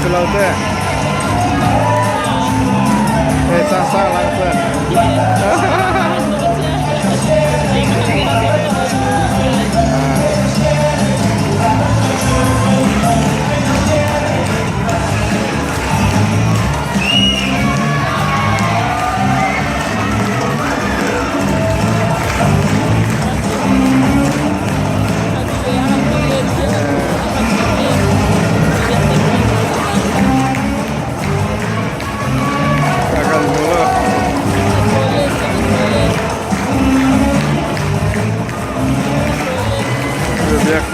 Laute. Sasa langsung. Gagal dulu.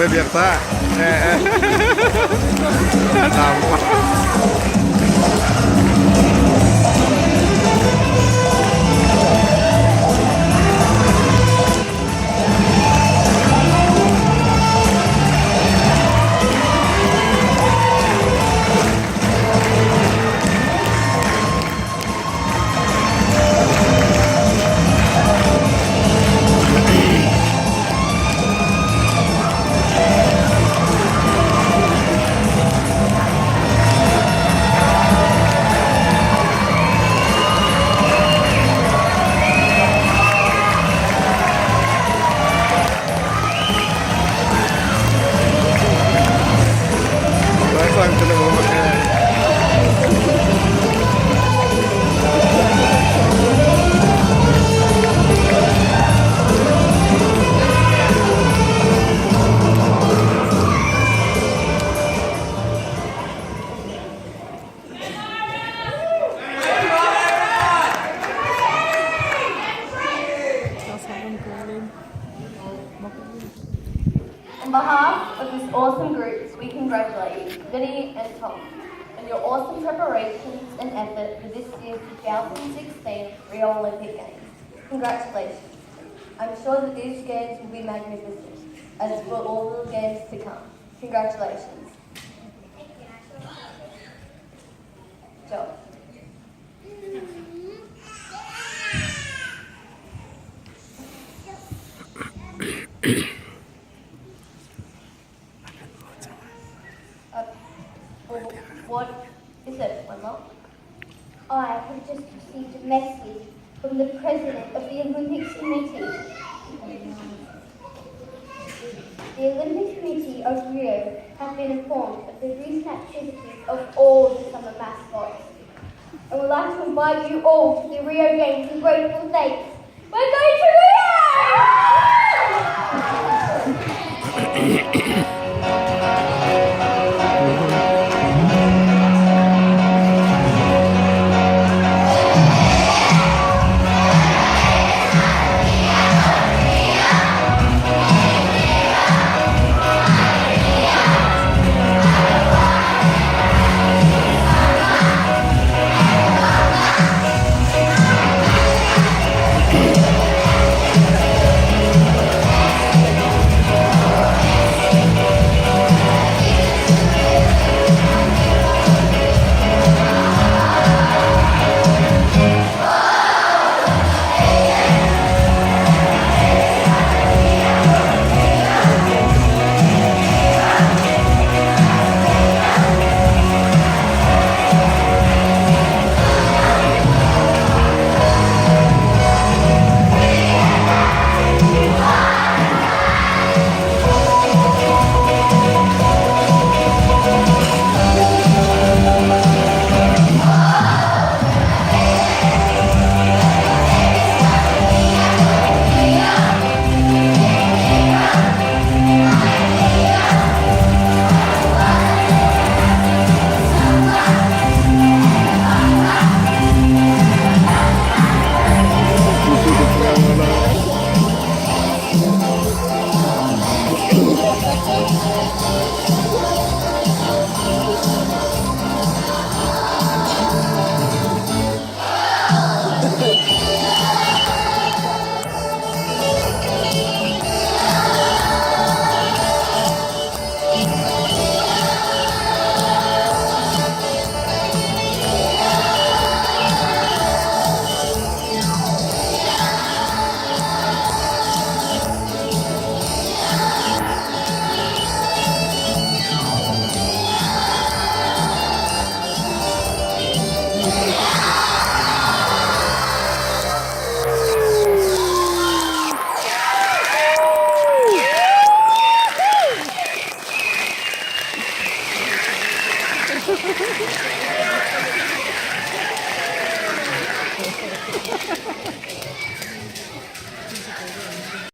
Biar tak. Tampak. Langsung ke momentnya. On behalf of this awesome group, we congratulate you, Vinny and Tom, on your awesome preparations and effort for this year's 2016 Rio Olympic Games. Congratulations. I'm sure that these games will be magnificent, as will all the games to come. Congratulations. Job. What is it, Mama? I have just received a message from the President of the Olympic Committee. The Olympic Committee of Rio have been informed of the recent activities of all the summer mascots. I would like to invite you all to the Rio Games in grateful thanks. We're going to Rio!